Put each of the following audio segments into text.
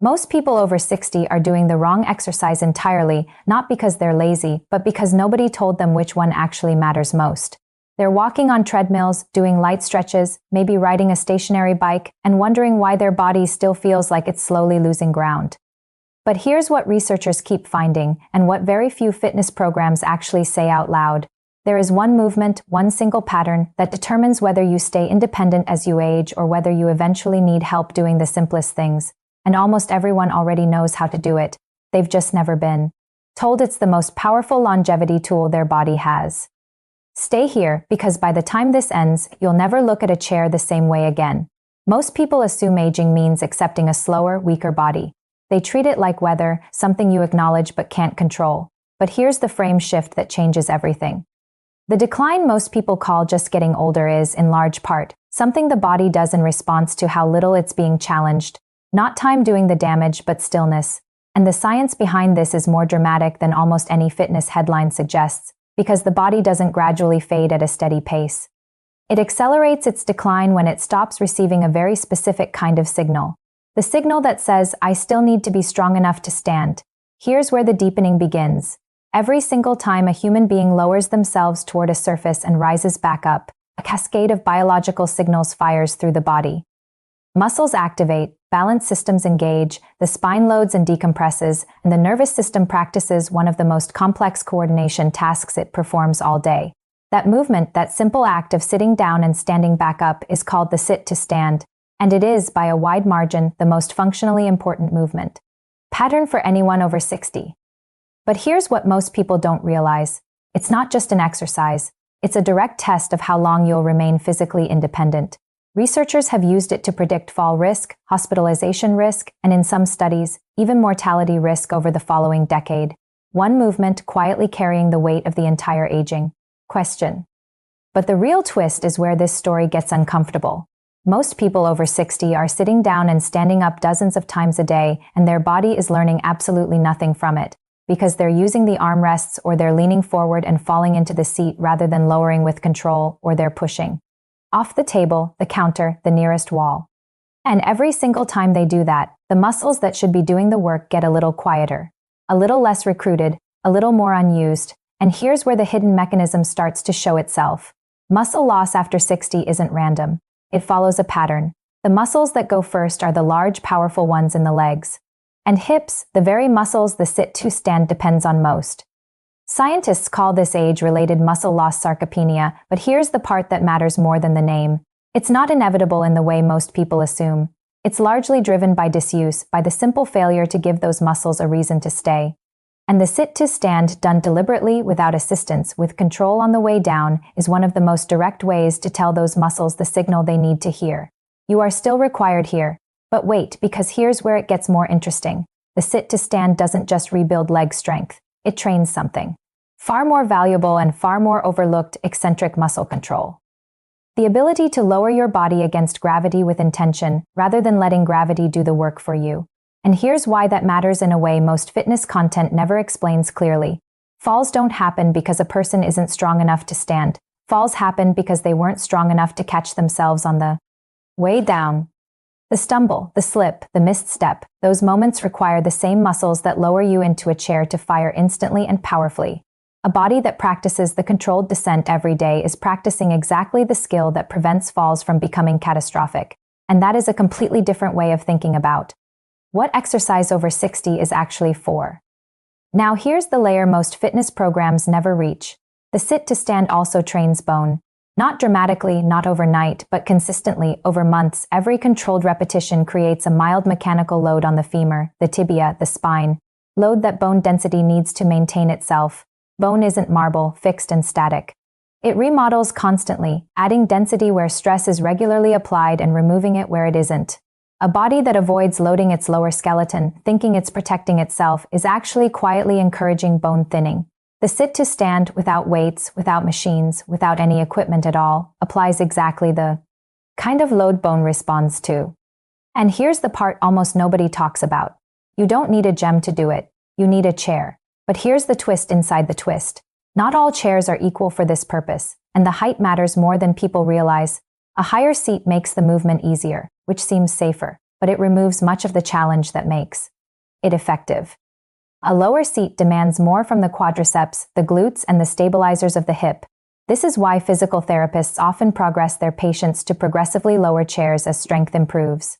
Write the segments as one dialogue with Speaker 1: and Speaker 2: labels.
Speaker 1: Most people over 60 are doing the wrong exercise entirely, not because they're lazy, but because nobody told them which one actually matters most. They're walking on treadmills, doing light stretches, maybe riding a stationary bike, and wondering why their body still feels like it's slowly losing ground. But here's what researchers keep finding, and what very few fitness programs actually say out loud. There is one movement, one single pattern, that determines whether you stay independent as you age or whether you eventually need help doing the simplest things. And almost everyone already knows how to do it. They've just never been told it's the most powerful longevity tool their body has. Stay here, because by the time this ends, you'll never look at a chair the same way again. Most people assume aging means accepting a slower, weaker body. They treat it like weather, something you acknowledge but can't control. But here's the frame shift that changes everything. The decline most people call just getting older is, in large part, something the body does in response to how little it's being challenged. Not time doing the damage, but stillness. And the science behind this is more dramatic than almost any fitness headline suggests, because the body doesn't gradually fade at a steady pace. It accelerates its decline when it stops receiving a very specific kind of signal. The signal that says, I still need to be strong enough to stand. Here's where the deepening begins. Every single time a human being lowers themselves toward a surface and rises back up, a cascade of biological signals fires through the body. Muscles activate, balance systems engage, the spine loads and decompresses, and the nervous system practices one of the most complex coordination tasks it performs all day. That movement, that simple act of sitting down and standing back up, is called the sit-to-stand, and it is, by a wide margin, the most functionally important movement pattern for anyone over 60. But here's what most people don't realize. It's not just an exercise. It's a direct test of how long you'll remain physically independent. Researchers have used it to predict fall risk, hospitalization risk, and in some studies, even mortality risk over the following decade. One movement quietly carrying the weight of the entire aging question. But the real twist is where this story gets uncomfortable. Most people over 60 are sitting down and standing up dozens of times a day, and their body is learning absolutely nothing from it, because they're using the armrests, or they're leaning forward and falling into the seat rather than lowering with control, or they're pushing off the table, the counter, the nearest wall. And every single time they do that, the muscles that should be doing the work get a little quieter, a little less recruited, a little more unused, and here's where the hidden mechanism starts to show itself. Muscle loss after 60 isn't random. It follows a pattern. The muscles that go first are the large, powerful ones in the legs and hips, the very muscles the sit-to-stand depends on most. Scientists call this age-related muscle loss sarcopenia, but here's the part that matters more than the name. It's not inevitable in the way most people assume. It's largely driven by disuse, by the simple failure to give those muscles a reason to stay. And the sit-to-stand, done deliberately, without assistance, with control on the way down, is one of the most direct ways to tell those muscles the signal they need to hear. You are still required here. But wait, because here's where it gets more interesting. The sit-to-stand doesn't just rebuild leg strength. It trains something far more valuable and far more overlooked: eccentric muscle control. The ability to lower your body against gravity with intention, rather than letting gravity do the work for you. And here's why that matters in a way most fitness content never explains clearly. Falls don't happen because a person isn't strong enough to stand. Falls happen because they weren't strong enough to catch themselves on the way down. The stumble, the slip, the missed step, those moments require the same muscles that lower you into a chair to fire instantly and powerfully. A body that practices the controlled descent every day is practicing exactly the skill that prevents falls from becoming catastrophic. And that is a completely different way of thinking about what exercise over 60 is actually for. Now here's the layer most fitness programs never reach. The sit-to-stand also trains bone. Not dramatically, not overnight, but consistently, over months. Every controlled repetition creates a mild mechanical load on the femur, the tibia, the spine. Load that bone density needs to maintain itself. Bone isn't marble, fixed and static. It remodels constantly, adding density where stress is regularly applied and removing it where it isn't. A body that avoids loading its lower skeleton, thinking it's protecting itself, is actually quietly encouraging bone thinning. The sit-to-stand, without weights, without machines, without any equipment at all, applies exactly the kind of load bone responds to. And here's the part almost nobody talks about. You don't need a gym to do it. You need a chair. But here's the twist inside the twist. Not all chairs are equal for this purpose, and the height matters more than people realize. A higher seat makes the movement easier, which seems safer. but it removes much of the challenge that makes it effective. A lower seat demands more from the quadriceps, the glutes, and the stabilizers of the hip. This is why physical therapists often progress their patients to progressively lower chairs as strength improves.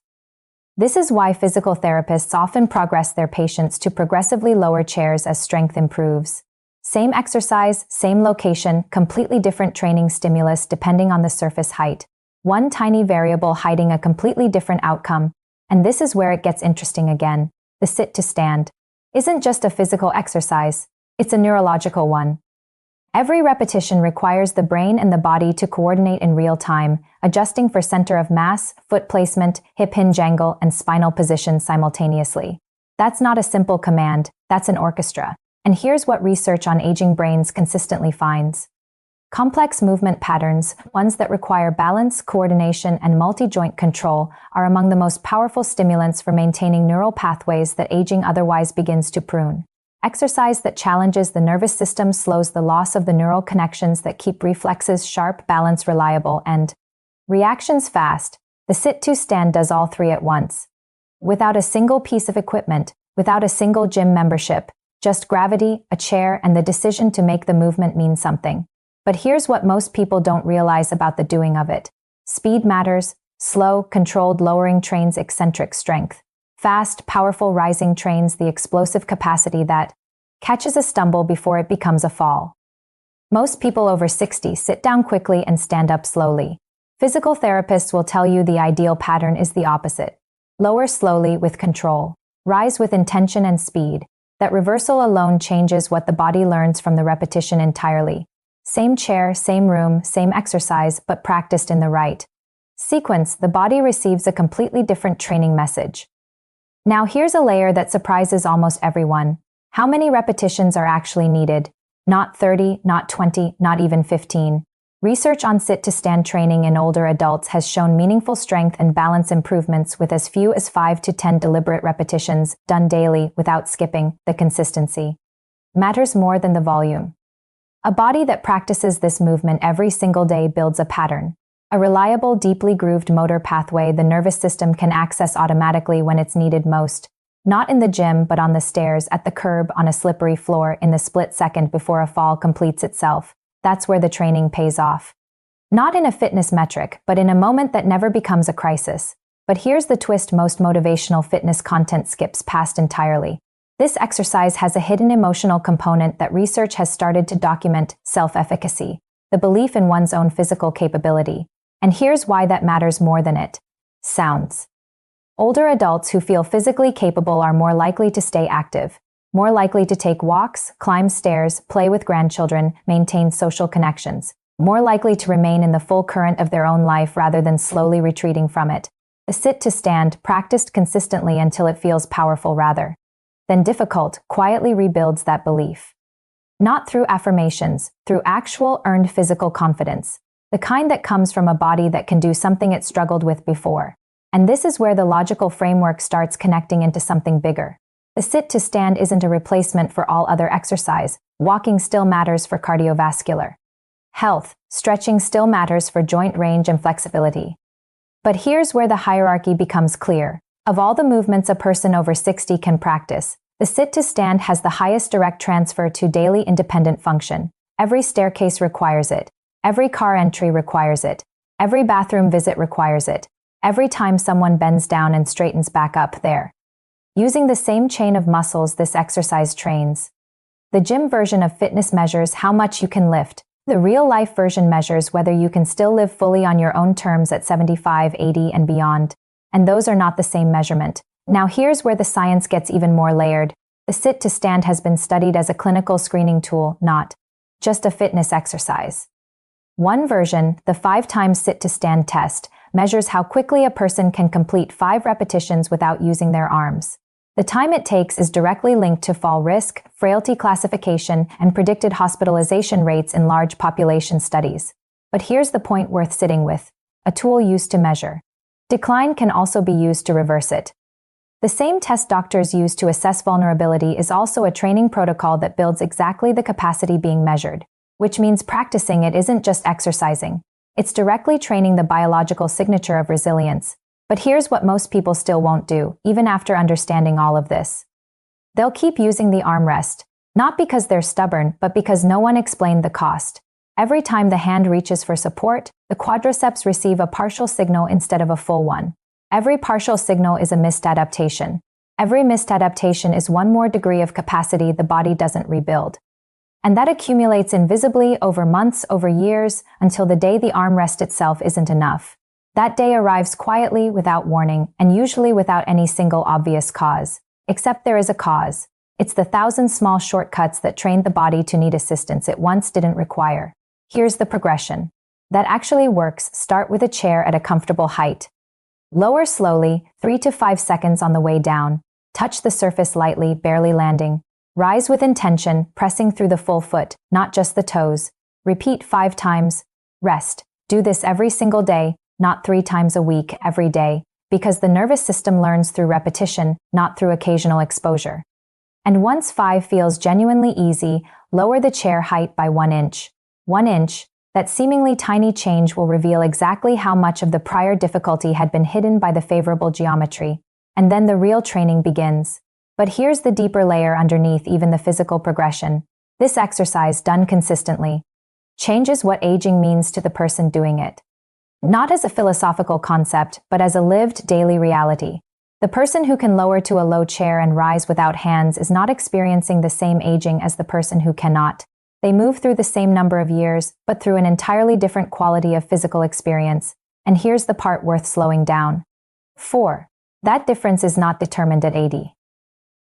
Speaker 1: Same exercise, same location, completely different training stimulus depending on the surface height. One tiny variable hiding a completely different outcome. And this is where it gets interesting again. The sit to stand isn't just a physical exercise, it's a neurological one. Every repetition requires the brain and the body to coordinate in real time, adjusting for center of mass, foot placement, hip hinge angle, and spinal position simultaneously. That's not a simple command, that's an orchestra. And here's what research on aging brains consistently finds. Complex movement patterns, ones that require balance, coordination, and multi-joint control, are among the most powerful stimulants for maintaining neural pathways that aging otherwise begins to prune. Exercise that challenges the nervous system slows the loss of the neural connections that keep reflexes sharp, balance reliable, and reactions fast. The sit-to-stand does all three at once. Without a single piece of equipment, without a single gym membership, just gravity, a chair, and the decision to make the movement mean something. But here's what most people don't realize about the doing of it. Speed matters. Slow, controlled lowering trains eccentric strength. Fast, powerful rising trains the explosive capacity that catches a stumble before it becomes a fall. Most people over 60 sit down quickly and stand up slowly. Physical therapists will tell you the ideal pattern is the opposite. Lower slowly with control. Rise with intention and speed. That reversal alone changes what the body learns from the repetition entirely. Same chair, same room, same exercise, but practiced in the right sequence, the body receives a completely different training message. Now here's a layer that surprises almost everyone. How many repetitions are actually needed? Not 30, not 20, not even 15. Research on sit-to-stand training in older adults has shown meaningful strength and balance improvements with as few as 5 to 10 deliberate repetitions, done daily, without skipping. The consistency matters more than the volume. A body that practices this movement every single day builds a pattern. A reliable, deeply grooved motor pathway the nervous system can access automatically when it's needed most. Not in the gym, but on the stairs, at the curb, on a slippery floor, in the split second before a fall completes itself. That's where the training pays off. Not in a fitness metric, but in a moment that never becomes a crisis. But here's the twist most motivational fitness content skips past entirely. This exercise has a hidden emotional component that research has started to document: self-efficacy, the belief in one's own physical capability. And here's why that matters more than it sounds. Older adults who feel physically capable are more likely to stay active, more likely to take walks, climb stairs, play with grandchildren, maintain social connections, more likely to remain in the full current of their own life rather than slowly retreating from it. The sit-to-stand, practiced consistently until it feels powerful rather than difficult, quietly rebuilds that belief. Not through affirmations, through actual earned physical confidence, the kind that comes from a body that can do something it struggled with before. And this is where the logical framework starts connecting into something bigger. The sit-to-stand isn't a replacement for all other exercise. Walking still matters for cardiovascular health. Stretching still matters for joint range and flexibility. But here's where the hierarchy becomes clear. Of all the movements a person over 60 can practice, the sit-to-stand has the highest direct transfer to daily independent function. Every staircase requires it. Every car entry requires it. Every bathroom visit requires it. Every time someone bends down and straightens back up there. Using the same chain of muscles this exercise trains. The gym version of fitness measures how much you can lift. The real-life version measures whether you can still live fully on your own terms at 75, 80, and beyond. And those are not the same measurement. Now here's where the science gets even more layered. The sit-to-stand has been studied as a clinical screening tool, not just a fitness exercise. One version, the 5-time sit-to-stand test, measures how quickly a person can complete 5 repetitions without using their arms. The time it takes is directly linked to fall risk, frailty classification, and predicted hospitalization rates in large population studies. But here's the point worth sitting with: a tool used to measure decline can also be used to reverse it. The same test doctors use to assess vulnerability is also a training protocol that builds exactly the capacity being measured, which means practicing it isn't just exercising. It's directly training the biological signature of resilience. But here's what most people still won't do, even after understanding all of this. They'll keep using the armrest, not because they're stubborn, but because no one explained the cost. Every time the hand reaches for support, the quadriceps receive a partial signal instead of a full one. Every partial signal is a missed adaptation. Every missed adaptation is one more degree of capacity the body doesn't rebuild. And that accumulates invisibly over months, over years, until the day the armrest itself isn't enough. That day arrives quietly, without warning, and usually without any single obvious cause. Except there is a cause. It's the 1,000 small shortcuts that trained the body to need assistance it once didn't require. Here's the progression. That actually works. Start with a chair at a comfortable height. Lower slowly, 3 to 5 seconds on the way down. Touch the surface lightly, barely landing. Rise with intention, pressing through the full foot, not just the toes. Repeat 5 times. Rest. Do this every single day, not 3 times a week, every day, because the nervous system learns through repetition, not through occasional exposure. And once 5 feels genuinely easy, lower the chair height by 1 inch. 1 inch, that seemingly tiny change will reveal exactly how much of the prior difficulty had been hidden by the favorable geometry. And then the real training begins. But here's the deeper layer underneath even the physical progression. This exercise, done consistently, changes what aging means to the person doing it. Not as a philosophical concept, but as a lived daily reality. The person who can lower to a low chair and rise without hands is not experiencing the same aging as the person who cannot. They move through the same number of years, but through an entirely different quality of physical experience. And here's the part worth slowing down. 4. That difference is not determined at 80.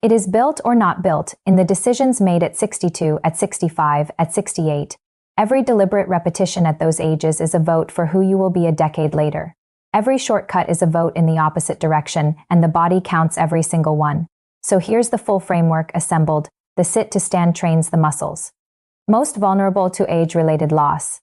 Speaker 1: It is built or not built in the decisions made at 62, at 65, at 68. Every deliberate repetition at those ages is a vote for who you will be a decade later. Every shortcut is a vote in the opposite direction, and the body counts every single one. So here's the full framework assembled. The sit to stand trains the muscles most vulnerable to age-related loss.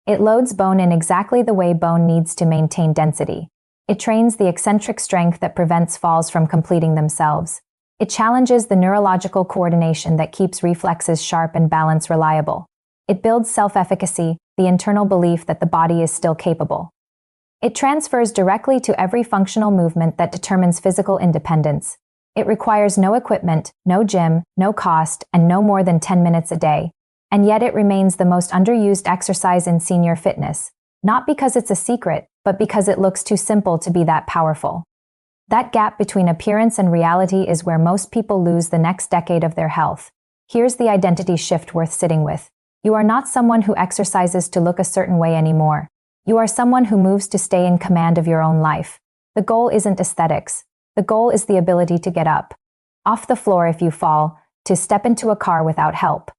Speaker 1: It loads bone in exactly the way bone needs to maintain density. It trains the eccentric strength that prevents falls from completing themselves. It challenges the neurological coordination that keeps reflexes sharp and balance reliable. It builds self-efficacy, the internal belief that the body is still capable. It transfers directly to every functional movement that determines physical independence. It requires no equipment, no gym, no cost, and no more than 10 minutes a day. And yet it remains the most underused exercise in senior fitness, not because it's a secret, but because it looks too simple to be that powerful. That gap between appearance and reality is where most people lose the next decade of their health. Here's the identity shift worth sitting with. You are not someone who exercises to look a certain way anymore. You are someone who moves to stay in command of your own life. The goal isn't aesthetics. The goal is the ability to get up, off the floor if you fall, to step into a car without help,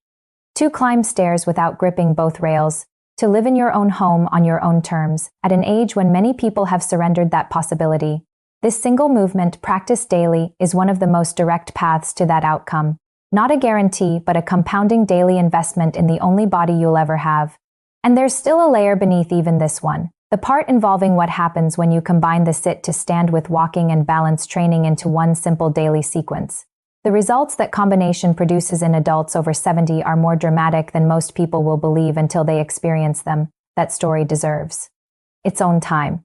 Speaker 1: to climb stairs without gripping both rails, to live in your own home on your own terms, at an age when many people have surrendered that possibility. This single movement, practiced daily, is one of the most direct paths to that outcome. Not a guarantee, but a compounding daily investment in the only body you'll ever have. And there's still a layer beneath even this one. The part involving what happens when you combine the sit to stand with walking and balance training into one simple daily sequence. The results that combination produces in adults over 70 are more dramatic than most people will believe until they experience them. That story deserves its own time.